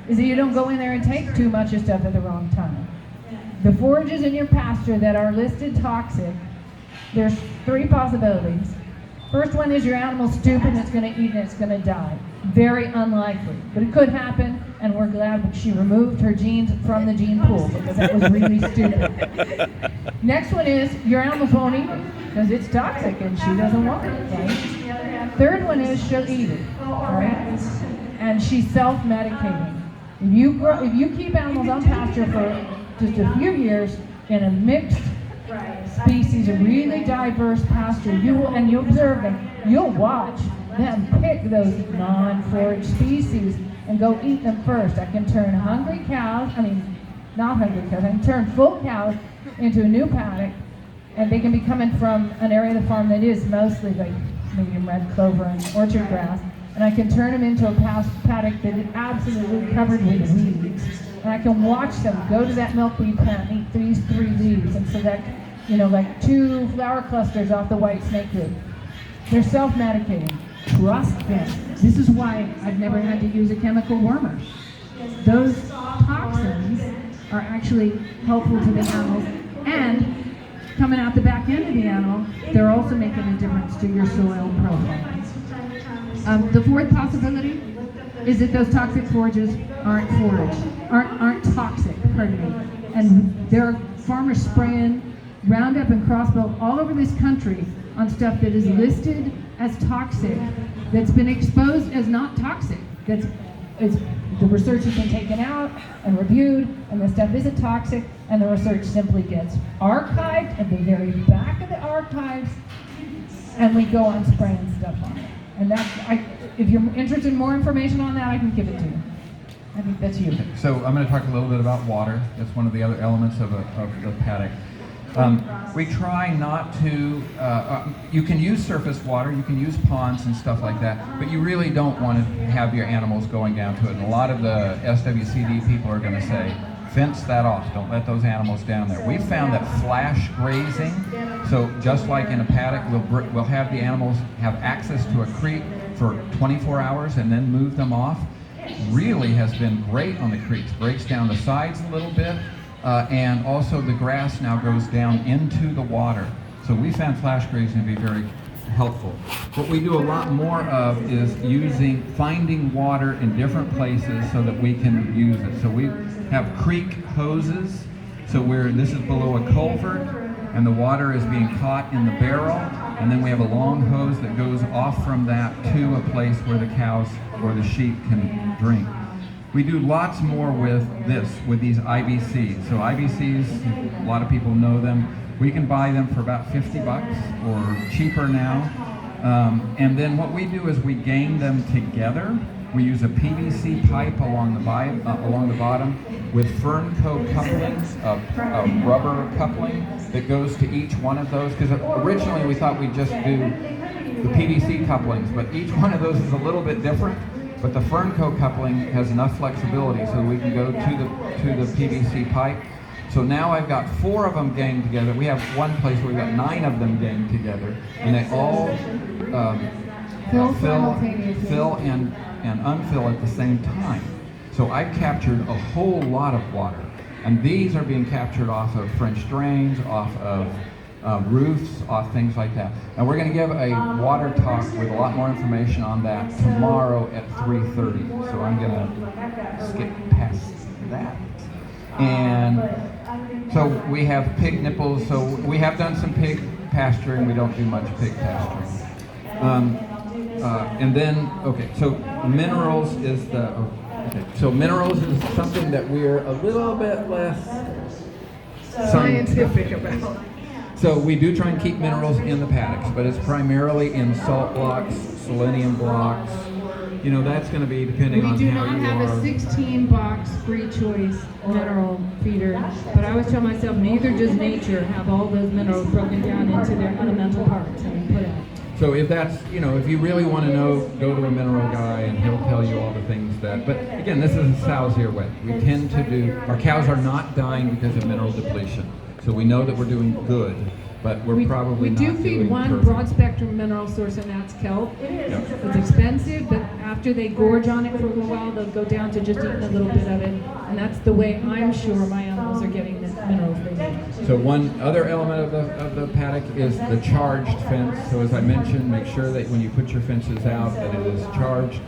is that you don't go in there and take too much of stuff at the wrong time. The forages in your pasture that are listed toxic, there's 3 possibilities. First one is your animal's stupid and it's going to eat and it's going to die. Very unlikely, but it could happen, and we're glad she removed her genes from the gene pool because that was really stupid. Next one is your animal won't eat it because it's toxic and she doesn't want it, right? Third one is she'll eat it, all right? And she's self-medicating. If you keep animals on pasture for just a few years in a mixed species, a really diverse pasture, you observe them, you'll watch them pick those non-forage species and go eat them first. I can turn not hungry cows, I can turn full cows into a new paddock, and they can be coming from an area of the farm that is mostly like medium red clover and orchard grass, and I can turn them into a paddock that is absolutely covered with weeds. And I can watch them go to that milkweed plant and eat these 3 leaves and select, like 2 flower clusters off the white snakeroot. They're self-medicating. Trust them. This is why I've never had to use a chemical wormer. Those toxins are actually helpful to the animals, and coming out the back end of the animal, they're also making a difference to your soil profile. The 4th possibility is that those toxic forages aren't toxic, and there are farmers spraying Roundup and Crossbow all over this country on stuff that is listed as toxic, that's been exposed as not toxic. The research has been taken out and reviewed, and the stuff isn't toxic, and the research simply gets archived at the very back of the archives, and we go on spraying stuff on it. And if you're interested in more information on that, I can give it to you. I think that's you. So I'm going to talk a little bit about water. That's one of the other elements of the paddock. We try not to, you can use surface water, you can use ponds and stuff like that, but you really don't want to have your animals going down to it. And a lot of the SWCD people are going to say, fence that off, don't let those animals down there. We found that flash grazing, so just like in a paddock, we'll have the animals have access to a creek for 24 hours and then move them off. Really has been great on the creeks, breaks down the sides a little bit, and also the grass now goes down into the water. So we found flash grazing to be very helpful. What we do a lot more of is finding water in different places so that we can use it. So we have creek hoses, so this is below a culvert, and the water is being caught in the barrel, and then we have a long hose that goes off from that to a place where the cows or the sheep can drink. We do lots more with these IBCs. So IBCs, a lot of people know them. We can buy them for about $50 or cheaper now. And then what we do is we gang them together. We use a PVC pipe along the bottom with Fernco couplings, a rubber coupling that goes to each one of those. Because originally we thought we'd just do the PVC couplings, but each one of those is a little bit different. But the Fernco coupling has enough flexibility so we can go to the PVC pipe. So now I've got 4 of them ganged together. We have one place where we've got 9 of them ganged together, and they all fill and unfill at the same time. So I've captured a whole lot of water, and these are being captured off of French drains, off of roofs, off things like that. And we're going to give a water talk with a lot more information on that tomorrow at 3:30. So I'm going to skip past that. And so we have pig nipples. So we have done some pig pasturing. We don't do much pig pasturing. And then, so minerals is so minerals is something that we're a little bit less scientific about. So we do try and keep minerals in the paddocks, but it's primarily in salt blocks, selenium blocks. That's going to be depending on how you are. We do not have a 16-box free choice mineral feeder, but I always tell myself neither does nature have all those minerals broken down into their elemental parts and put out. So if that's, if you really want to know, go to a mineral guy and he'll tell you all the things but again, this is a sow's ear wet. We tend to our cows are not dying because of mineral depletion. So we know that we're doing good. but we're We probably do not feed doing one perfect. broad spectrum mineral source, and that's kelp. Yeah. It's expensive, but after they gorge on it for a little while, they'll go down to just eating a little bit of it, and that's the way I'm sure my animals are getting the minerals they need. So one other element of the paddock is the charged fence. So as I mentioned, make sure that when you put your fences out that it is charged.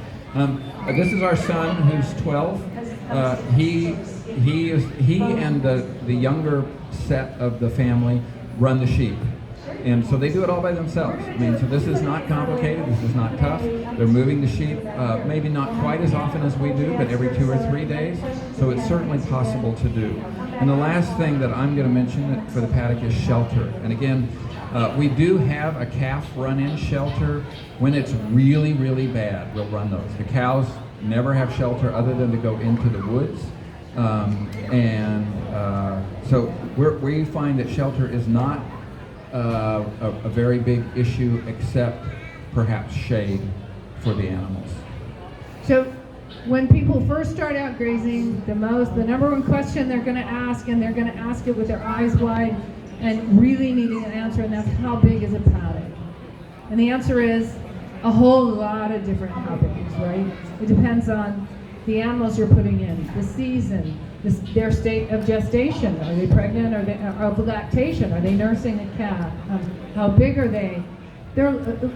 This is our son who's 12. He and the younger set of the family run the sheep. And so they do it all by themselves. I mean, so this is not complicated, this is not tough. They're moving the sheep, maybe not quite as often as we do, but every 2 or 3 days. So it's certainly possible to do. And the last thing that I'm going to mention for the paddock is shelter. And again, we do have a calf run-in shelter. When it's really, really bad, we'll run those. The cows never have shelter other than to go into the woods. So we find that shelter is not a very big issue, except perhaps shade for the animals. So when people first start out grazing, the number one question they're going to ask, and they're going to ask it with their eyes wide and really needing an answer, and that's how big is a paddock? And the answer is a whole lot of different how bigs, right? It depends on the animals you're putting in, the season, their state of gestation. Are they pregnant? Are they of lactation? Are they nursing a calf? How big are they?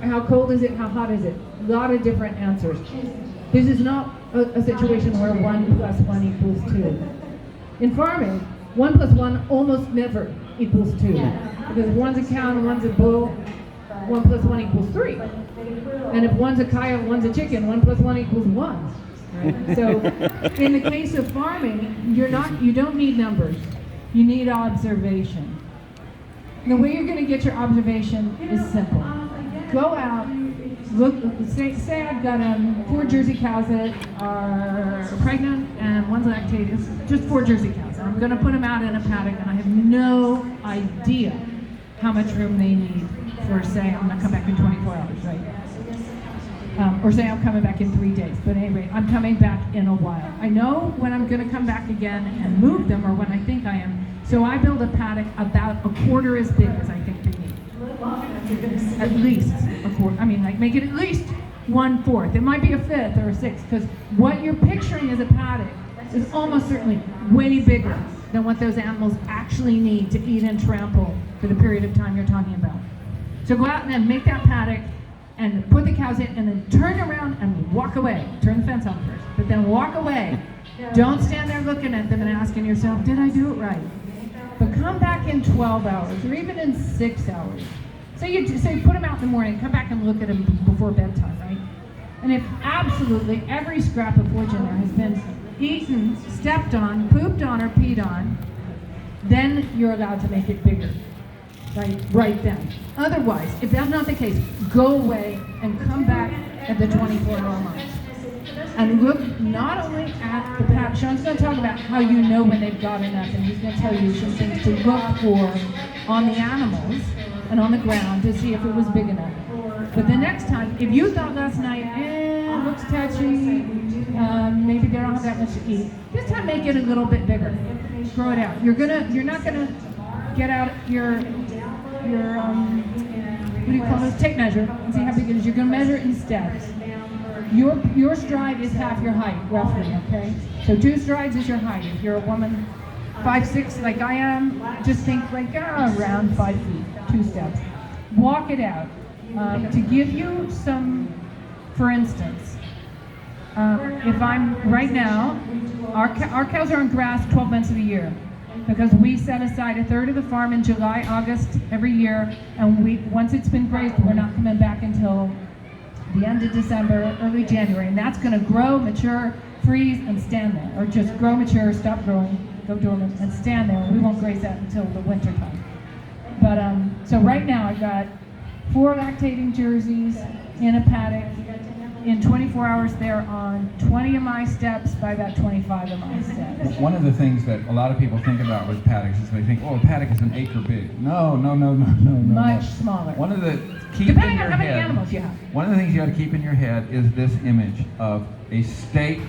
How cold is it? How hot is it? A lot of different answers. This is not a situation where 1 + 1 = 2. In farming, 1 + 1 almost never equals 2. Because if one's a cow and one's a bull, 1 + 1 = 3. And if one's a coyote and one's a chicken, 1 + 1 = 1. Right? So in the case of farming, you don't need numbers. You need observation. The way you're going to get your observation is simple. Go out, look. Say I've got 4 Jersey cows that are pregnant and one's lactating. It's just 4 Jersey cows. I'm going to put them out in a paddock, and I have no idea how much room they need for, say, I'm going to come back in 24 hours, right? Or say I'm coming back in 3 days. But anyway, I'm coming back in a while. I know when I'm going to come back again and move them, or when I think I am. So I build a paddock about a quarter as big as I think they need. At least a quarter. I mean, like, make it at least 1/4. It might be a 5th or a 6th, because what you're picturing as a paddock is almost certainly way bigger than what those animals actually need to eat and trample for the period of time you're talking about. So go out and then make that paddock and put the cows in, and then turn around and walk away. Turn the fence on first, but then walk away. Don't stand there looking at them and asking yourself, did I do it right? But come back in 12 hours, or even in 6 hours. So you put them out in the morning, come back and look at them before bedtime, right? And if absolutely every scrap of wood in there has been eaten, stepped on, pooped on, or peed on, then you're allowed to make it bigger. Right then. Otherwise, if that's not the case, go away and come back at the 24-hour mark. And look not only at the paddock. Sean's going to talk about how you know when they've got enough, and he's going to tell you some things to look for on the animals and on the ground to see if it was big enough. But the next time, if you thought last night, it looks touchy, maybe they don't have that much to eat, this time make it a little bit bigger. Grow it out. You're not gonna get out your what do you call this? Tape measure and see how big it is. You're gonna measure it in steps. Your stride is half your height, roughly, okay? So 2 strides is your height. If you're a woman 5'6" like I am, just think like around 5 feet, 2 steps. Walk it out. To give you some, for instance, if I'm right now, our cows are on grass 12 months of the year, because we set aside 1/3 of the farm in July, August every year, and once it's been grazed, we're not coming back until the end of December, early January, and that's going to grow, mature, freeze, and stand there, or just grow, mature, stop growing, go dormant, and stand there. We won't graze that until the winter time. But so right now I've got 4 lactating Jerseys in a paddock. In 24 hours, they're on 20 of my steps by about 25 of my steps. One of the things that a lot of people think about with paddocks is they think, oh, a paddock is an acre big. No. Much smaller. One of the Depending on how many animals you have. One of the things you got to keep in your head is this image of a staked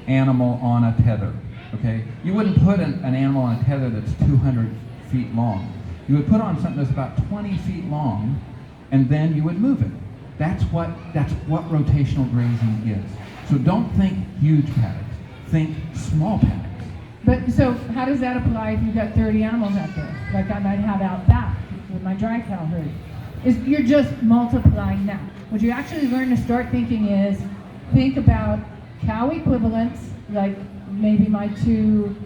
animal on a tether. Okay, you wouldn't put an animal on a tether that's 200 feet long, You would put on something that's about 20 feet long, and then you would move it. That's what rotational grazing is. So don't think huge paddocks. Think small paddocks. But so how does that apply if you've got 30 animals out there, like I might have out back with my dry cow herd? You're just multiplying that. What you actually learn to start thinking is, think about cow equivalents, like maybe two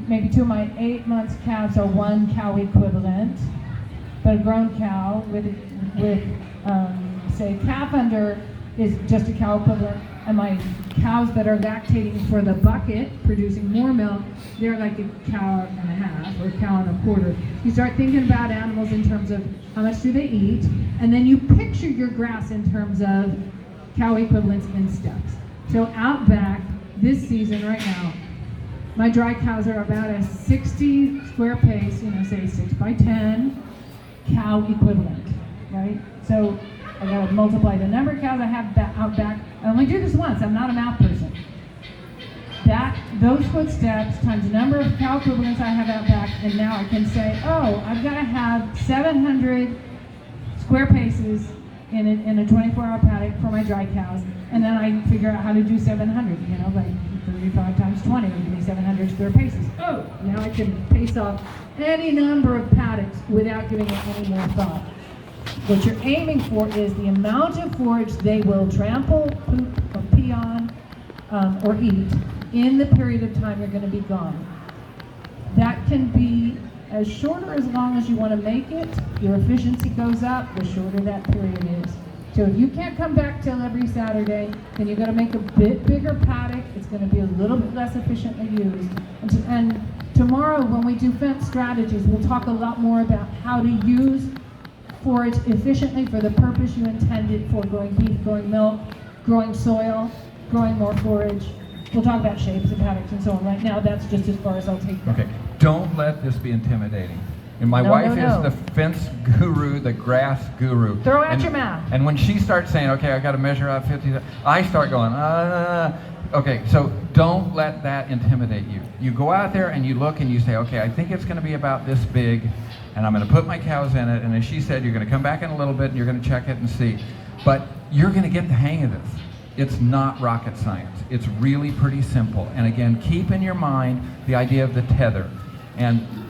of my 8 months calves are one cow equivalent, but a grown cow with say calf under is just a cow equivalent, and my cows that are lactating for the bucket, producing more milk, they're like a cow and a half or a cow and a quarter. You start thinking about animals in terms of how much do they eat, and then you picture your grass in terms of cow equivalents in steps. So out back, this season right now, my dry cows are about a 60 square pace, say 6 by 10 cow equivalent, right? So I gotta multiply the number of cows I have out back. I only do this once, I'm not a math person. Those footsteps times the number of cow equivalents I have out back, and now I can say, oh, I've gotta have 700 square paces in a 24-hour paddock for my dry cows, and then I figure out how to do 700, like 35 times 20 would give me 700 square paces. Oh, now I can pace off any number of paddocks without giving it any more thought. What you're aiming for is the amount of forage they will trample, poop, or pee on, or eat in the period of time you're going to be gone. That can be as short or as long as you want to make it. Your efficiency goes up the shorter that period is. So if you can't come back till every Saturday, then you've got to make a bit bigger paddock. It's going to be a little bit less efficiently used. And tomorrow when we do fence strategies, we'll talk a lot more about how to use forage efficiently for the purpose you intended for: growing beef, growing milk, growing soil, growing more forage. We'll talk about shapes of paddocks and so on. Right now, that's just as far as I'll take that. Okay, don't let this be intimidating. And my wife is the fence guru, the grass guru. Throw out your mouth. And when she starts saying, okay, I got to measure out 50, I start going, Okay, so don't let that intimidate you. You go out there and you look and you say, okay, I think it's going to be about this big, and I'm going to put my cows in it, and as she said, you're going to come back in a little bit and you're going to check it and see. But you're going to get the hang of this. It's not rocket science. It's really pretty simple. And again, keep in your mind the idea of the tether.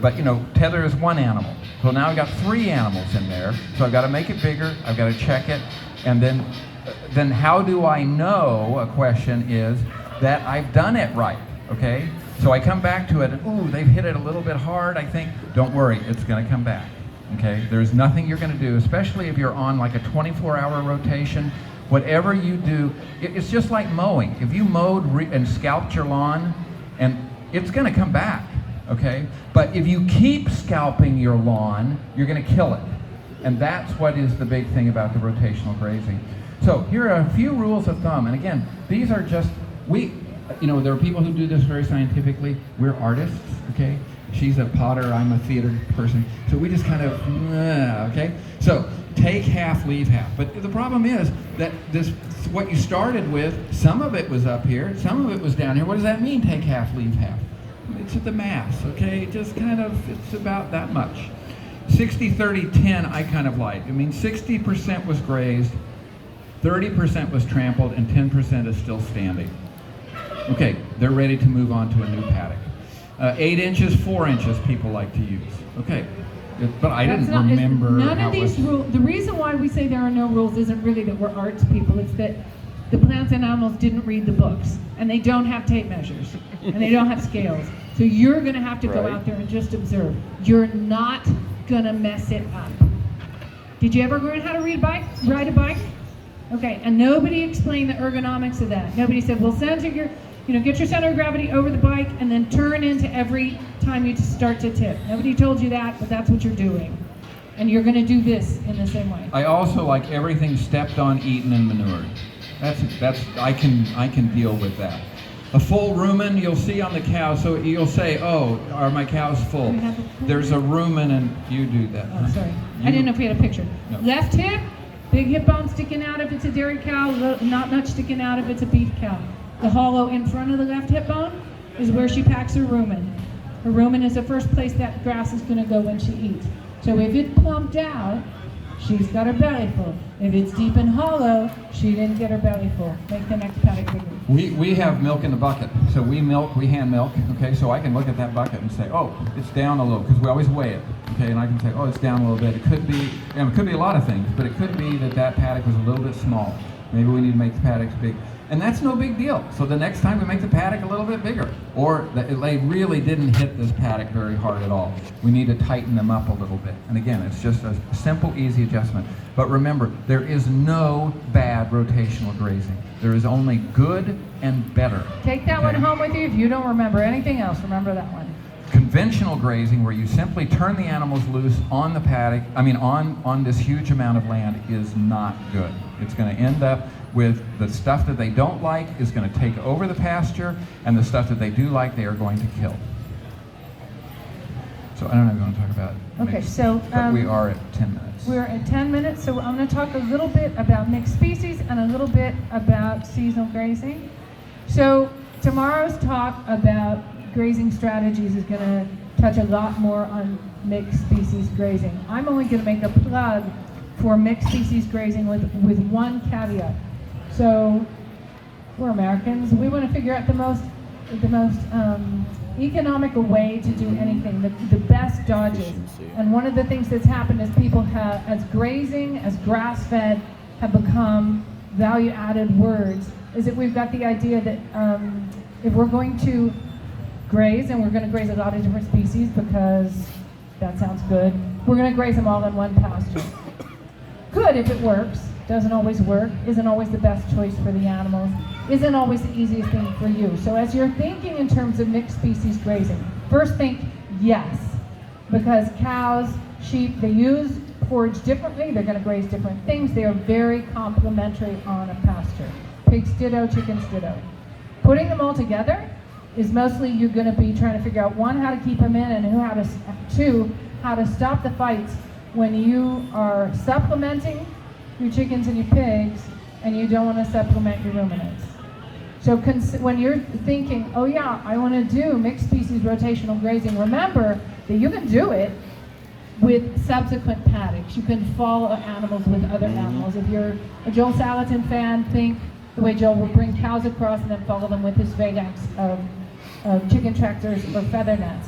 But tether is one animal. So now I've got 3 animals in there. So I've got to make it bigger. I've got to check it. And then how do I know, a question is, that I've done it right, okay? So I come back to it and, ooh, they've hit it a little bit hard, I think. Don't worry, it's going to come back, okay? There's nothing you're going to do, especially if you're on like a 24-hour rotation. Whatever you do, it's just like mowing. If you mowed and scalped your lawn, and it's going to come back, okay? But if you keep scalping your lawn, you're going to kill it. And that's what is the big thing about the rotational grazing. So here are a few rules of thumb. And again, these are just, there are people who do this very scientifically. We're artists, okay? She's a potter, I'm a theater person. So we just kind of, okay? So take half, leave half. But the problem is that what you started with, some of it was up here, some of it was down here. What does that mean, take half, leave half? It's at the mass, okay? Just kind of, it's about that much. 60, 30, 10, I kind of like. 60% was grazed, 30% was trampled, and 10% is still standing. Okay, they're ready to move on to a new paddock. 8 inches, 4 inches people like to use. Okay, but I didn't remember none of these rules. The reason why we say there are no rules isn't really that we're arts people. It's that the plants and animals didn't read the books, and they don't have tape measures, and they don't have scales. So you're going to have to go out there and just observe. You're not going to mess it up. Did you ever learn how to ride a bike? Okay, and nobody explained the ergonomics of that. Nobody said, well, get your center of gravity over the bike and then turn into every time you start to tip. Nobody told you that, but that's what you're doing. And you're going to do this in the same way. I also like everything stepped on, eaten, and manured. I can deal with that. A full rumen, you'll see on the cow, so you'll say, oh, are my cows full? There's a rumen, and you do that. Oh, sorry. I didn't know if we had a picture. No. Left hip, big hip bone sticking out if it's a dairy cow, not much sticking out if it's a beef cow. The hollow in front of the left hip bone is where she packs her rumen. Her rumen is the first place that grass is going to go when she eats. So if it's plumped out, she's got her belly full. If it's deep and hollow, she didn't get her belly full. Make the next paddock bigger. We have milk in the bucket, so we hand milk, okay, so I can look at that bucket and say, oh, it's down a little, because we always weigh it, okay, and I can say, oh, it's down a little bit. It could be a lot of things, but it could be that paddock was a little bit small. Maybe we need to make the paddocks big. And that's no big deal. So the next time we make the paddock a little bit bigger. Or they really didn't hit this paddock very hard at all. We need to tighten them up a little bit. And again, it's just a simple, easy adjustment. But remember, there is no bad rotational grazing. There is only good and better. Take that one home with you. If you don't remember anything else, remember that one. Conventional grazing, where you simply turn the animals loose on the paddock, on this huge amount of land, is not good. It's going to end up with the stuff that they don't like is going to take over the pasture, and the stuff that they do like, they are going to kill. So I don't know if you want to talk about Okay, mixed, so but we are at 10 minutes. we're at 10 minutes, so I'm going to talk a little bit about mixed species and a little bit about seasonal grazing. So tomorrow's talk about grazing strategies is going to touch a lot more on mixed species grazing. I'm only going to make a plug for mixed species grazing with one caveat. So we're Americans. We want to figure out the most economical way to do anything, the best dodges. And one of the things that's happened is people have, as grazing, as grass-fed, have become value-added words, is that we've got the idea that if we're going to graze, and we're going to graze a lot of different species because that sounds good, we're going to graze them all in one pasture. Good if it works, doesn't always work, isn't always the best choice for the animals, isn't always the easiest thing for you. So as you're thinking in terms of mixed species grazing, first think yes, because cows, sheep, they use forage differently, they're going to graze different things, they are very complementary on a pasture. Pigs ditto, chickens ditto. Putting them all together is mostly you're going to be trying to figure out, one, how to keep them in, and two, how to stop the fights when you are supplementing your chickens and your pigs and you don't want to supplement your ruminants. So when you're thinking, oh yeah, I want to do mixed species rotational grazing, remember that you can do it with subsequent paddocks. You can follow animals with other animals. If you're a Joel Salatin fan, think the way Joel will bring cows across and then follow them with his phalanx of chicken tractors or feather nets.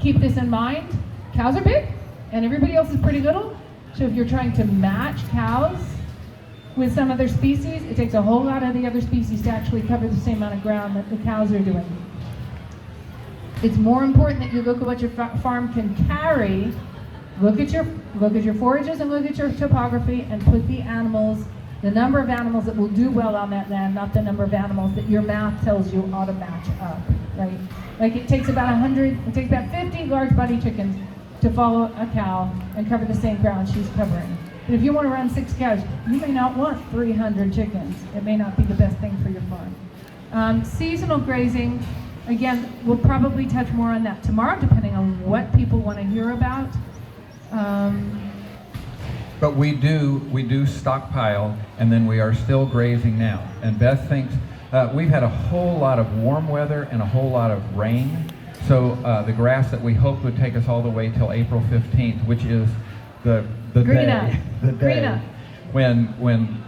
Keep this in mind. Cows are big and everybody else is pretty little. So if you're trying to match cows with some other species, it takes a whole lot of the other species to actually cover the same amount of ground that the cows are doing. It's more important that you look at what your farm can carry, look at your forages and look at your topography, and put the animals, the number of animals that will do well on that land, not the number of animals that your math tells you ought to match up, right? Like it takes about 50 large body chickens to follow a cow and cover the same ground she's covering. But if you want to run 6 cows, you may not want 300 chickens. It may not be the best thing for your farm. Seasonal grazing, again, we'll probably touch more on that tomorrow, depending on what people want to hear about. But we do stockpile, and then we are still grazing now. And Beth thinks we've had a whole lot of warm weather and a whole lot of rain. So the grass that we hoped would take us all the way till April 15th, which is the day when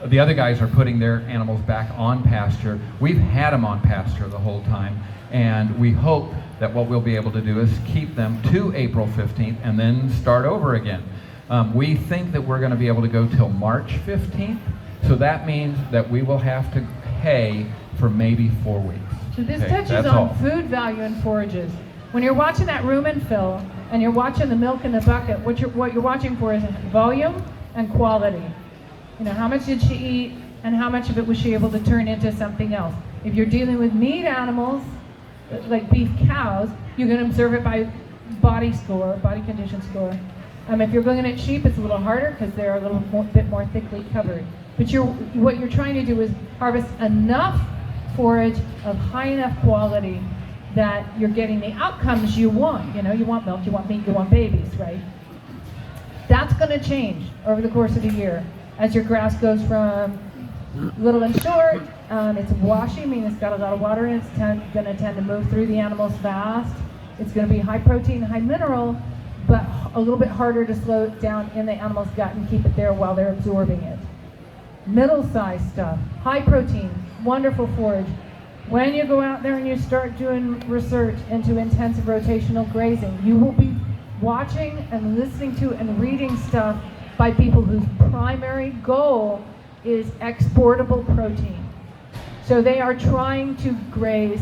the other guys are putting their animals back on pasture. We've had them on pasture the whole time, and we hope that what we'll be able to do is keep them to April 15th and then start over again. We think that we're going to be able to go till March 15th, so that means that we will have to hay for maybe 4 weeks. So this touches on food value and forages. When you're watching that rumen fill and you're watching the milk in the bucket, what you're watching for is volume and quality. You know, how much did she eat and how much of it was she able to turn into something else? If you're dealing with meat animals, like beef cows, you can observe it by body condition score. If you're looking at sheep, it's a little harder because they're a bit more thickly covered. But what you're trying to do is harvest enough forage of high enough quality that you're getting the outcomes you want. You know, you want milk, you want meat, you want babies, right? That's going to change over the course of the year as your grass goes from little and short. It's washy, meaning it's got a lot of water in it. It's going to tend to move through the animals fast. It's going to be high protein, high mineral, but a little bit harder to slow it down in the animal's gut and keep it there while they're absorbing it. Middle-sized stuff, high protein, wonderful forage. When you go out there and you start doing research into intensive rotational grazing, you will be watching and listening to and reading stuff by people whose primary goal is exportable protein. So they are trying to graze,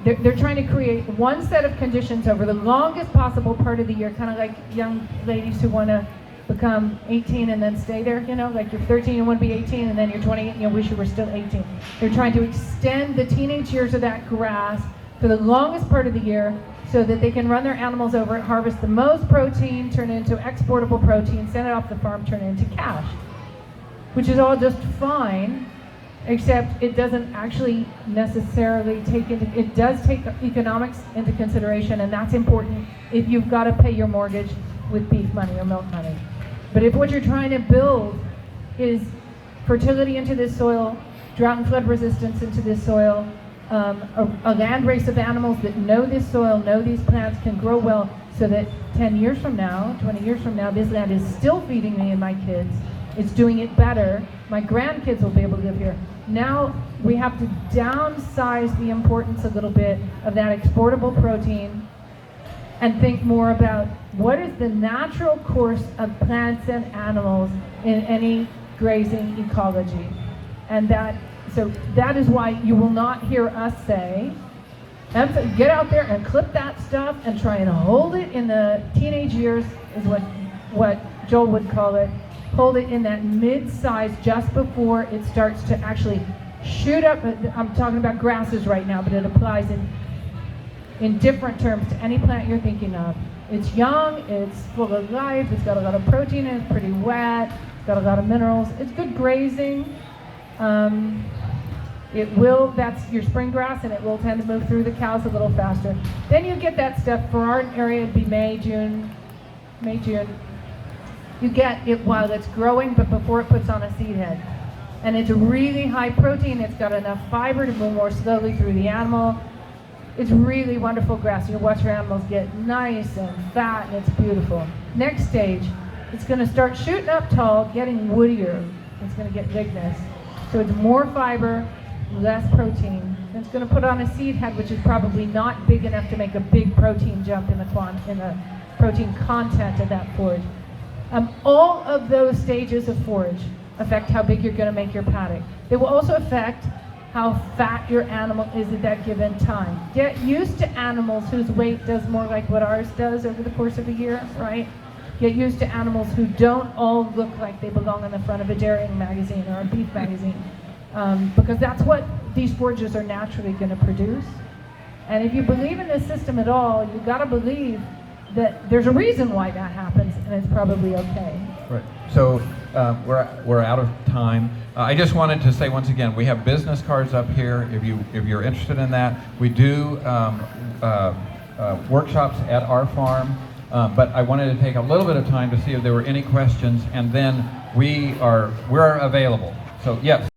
they're trying to create one set of conditions over the longest possible part of the year, kind of like young ladies who want to become 18 and then stay there, you know, like you're 13 and want to be 18 and then you're 28 and you wish you were still 18. They're trying to extend the teenage years of that grass for the longest part of the year so that they can run their animals over it, harvest the most protein, turn it into exportable protein, send it off the farm, turn it into cash, which is all just fine, except it doesn't actually necessarily it does take economics into consideration, and that's important if you've got to pay your mortgage with beef money or milk money. But if what you're trying to build is fertility into this soil, drought and flood resistance into this soil, a land race of animals that know this soil, know these plants, can grow well, so that 10 years from now, 20 years from now, this land is still feeding me and my kids, it's doing it better, my grandkids will be able to live here. Now we have to downsize the importance a little bit of that exportable protein and think more about what is the natural course of plants and animals in any grazing ecology. And so that is why you will not hear us say, get out there and clip that stuff and try and hold it in the teenage years, is what Joel would call it. Hold it in that mid-size just before it starts to actually shoot up. I'm talking about grasses right now, but it applies in different terms to any plant you're thinking of. It's young, it's full of life, it's got a lot of protein, it's pretty wet, it's got a lot of minerals, it's good grazing. That's your spring grass, and it will tend to move through the cows a little faster. Then you get that stuff, for our area it'd be May, June. You get it while it's growing, but before it puts on a seed head. And it's really high protein, it's got enough fiber to move more slowly through the animal. It's really wonderful grass. You watch your animals get nice and fat, and it's beautiful. Next stage, it's going to start shooting up tall, getting woodier. It's going to get lignous. So it's more fiber, less protein. And it's going to put on a seed head, which is probably not big enough to make a big protein jump in the protein content of that forage. All of those stages of forage affect how big you're going to make your paddock. They will also affect how fat your animal is at that given time. Get used to animals whose weight does more like what ours does over the course of a year, right? Get used to animals who don't all look like they belong on the front of a dairying magazine or a beef magazine, because that's what these forages are naturally going to produce. And if you believe in this system at all, you've got to believe that there's a reason why that happens, and it's probably okay. Right. So we're out of time. I just wanted to say once again, we have business cards up here. If you're interested in that, we do workshops at our farm. But I wanted to take a little bit of time to see if there were any questions, and then we're available. So yes.